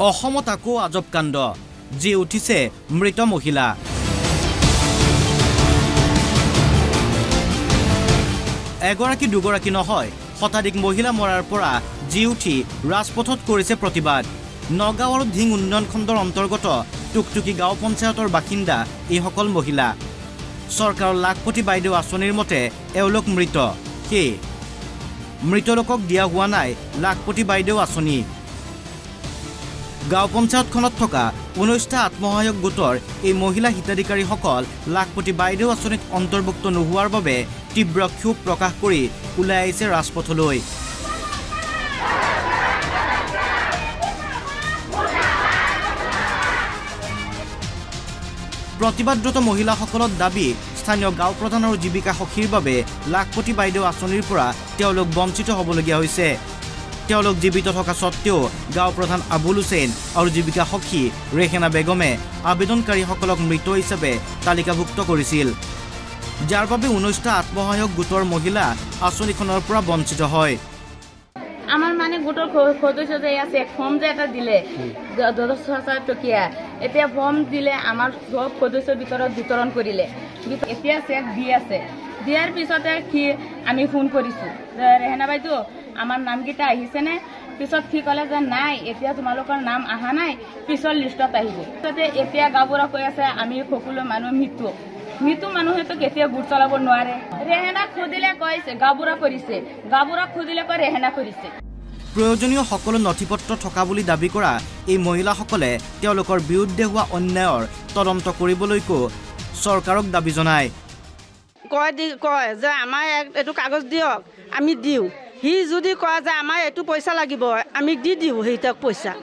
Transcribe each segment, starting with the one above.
অসমত আকৌ আজব কাণ্ড যি উঠিছে মৃত মহিলা এগৰাকী দুগৰাকী নহয় শতাধিক মহিলা মৰাৰ পৰা জি উঠি ৰাজপথত কৰিছে প্ৰতিবাদ নগাঁও আৰু ধিং উন্নয়ন খণ্ডৰ অন্তৰ্গত টুকটুকি গাঁও পঞ্চায়তৰ বাসিন্দা এই সকল মহিলা চৰকাৰৰ লাখপতি বাইদেউ আঁচনিৰ মতে এওঁলোক মৃত সেই মৃত লোকক দিয়া হোৱা নাই লাখপতি বাইদেউ আঁচনি গাঁও পঞ্চায়তখনত থকা 19টা আত্মসহায়ক গোটৰ এই মহিলা হিতাধিকাৰীসকল লাখপতি বাইদেউ আঁচনিত অন্তৰ্ভুক্ত নোহোৱাৰ বাবে তীব্ৰ ক্ষোভ প্ৰকাশ কৰি ওলাই আহিছে ৰাজপথলৈ প্ৰতিবাদৰত মহিলাসকলৰ দাবী স্থানীয় গাঁও প্ৰধান আৰু জীৱিকা সখীৰ বাবে লাখপতি বাইদেউ আঁচনিৰ পৰা তেওঁলোক বঞ্চিত হ'বলগীয়া হৈছে তেওঁলোক জীৱিত থকা সত্ত্বেও গাঁও প্ৰধান আবুল হুছেইন আৰু জীৱিকা সখী ৰেহেনা বেগমে আবেদনকাৰীসকলক মৃত হিচাপে তালিকাভুক্ত কৰিছিল যাৰ বাবে 19টা আত্মসহায়ক গোটৰ মহিলা আঁচনিখনৰ পৰা বঞ্চিত হয় আমাৰ মানে গোটৰ সদস্য যে আছে ফর্ম যে এটা দিলে 10,000 টকিয়া এতিয়া ফর্ম দিলে আমার সব সদস্যৰ ভিতৰত বিতৰণ কৰিলে এতিয়া চেক দি আছে দিয়াৰ পিছতে কি আমি ফোন কৰিছো ৰেহেনা বাইদেউ আমাৰ নামকেইটা আহিছে নে পিছত কি কলে যে নাই এতিয়া তোমালোকৰ নাম আহা নাই পিছৰ লিষ্টত আহিব এতিয়া গাঁওবুঢ়া কৈ আছে আমি সকলো মানুহ মৃত্যু মানুহে তো কেতিয়া গোট চলাব নোৱাৰে ৰেহেনা খুদিলে কৈছে গাঁওবুঢ়া কৰিছে গাঁওবুঢ়া খুদিলে কৈ ৰেহেনা কৰিছে প্ৰয়োজনীয় সকলো নথিপত্ৰ থকা বুলি দাবী কৰা এই মহিলাসকলে তেওঁলোকৰ বিৰুদ্ধে হোৱা অন্যায়ৰ তদন্ত কৰিবলৈকো চৰকাৰক দাবী জনায় কয় যে আমাৰ এটো কাগজ দিয়ক আমি দিও হি যদি কয় যে আমাৰ এটো পইচা লাগিব আমি দি দিও হেইটাক পইচা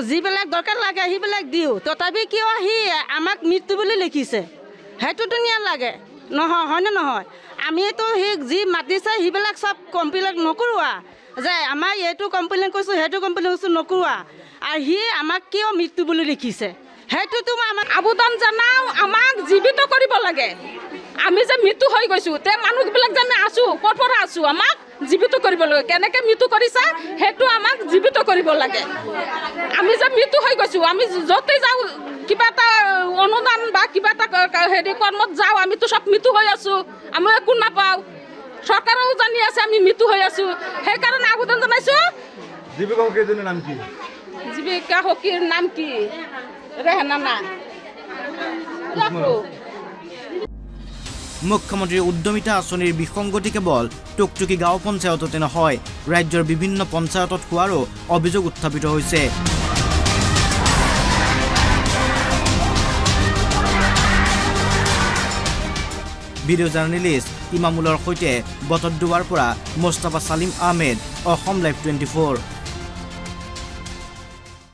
যিবিলাক দৰকাৰ লাগে সেইবিলাক দিও তথাপি কিয় হি আমাক মৃত্যু বুলি লিখিছে হেতু দুনিয়া লাগে নহয় হয়নে নহয় আমিতো হি যি মাতিছে সেইবিলাক সব কমপ্লেইন নকৰোৱা যে আমাৰ এটো কমপ্লেইন কৰিছো হেতু কমপ্লেইন কৰিছো নকৰোৱা আৰু হি আমাক কিয় মৃত্যু বুলি লিখিছে হেতু তুমি আমাক আবেদন জানাও আমাক জীৱিত কৰিব লাগে আমি যে মৃত্যু হৈ গৈছো তে মানুহবিলাক জানে আছো পৰপৰা আছো আমাক জীৱিত কৰিব লাগে কেনেকে মৃত্যু কৰিছে হেতু আমাক জীৱিত কৰিব লাগে আমি যে মৃত্যু হৈ গৈছো আমি যতে যাও কিবা এটা অনুদান বা কিবা এটা হেৰি কৰ্মত যাও আমি তো সব মৃত্যু হৈ আছো আমি একো নাপাও সৰকাৰেও জানি আছে আমি মৃত্যু হৈ আছো সেই কাৰণে আবেদন জনাইছো জীৱিকা সখীৰ নাম কি জীৱিকা সখীৰ নাম কি ৰেহেনা না মুখ্যমন্ত্ৰীৰ উদ্যমিতা আঁচনিৰ বিসংগতি কেৱল টুকটুকি গাঁও পঞ্চায়ততে নহয় ৰাজ্যৰ বিভিন্ন পঞ্চায়তত হোৱাৰো অভিযোগ উত্থাপিত হৈছে ভিডিঅ' জাৰ্নেলিষ্ট ইমামুলৰ সৈতে বটদ্দুৱাৰ পৰা মুস্তাফা সালিম আহমেদ অসম লাইভ 24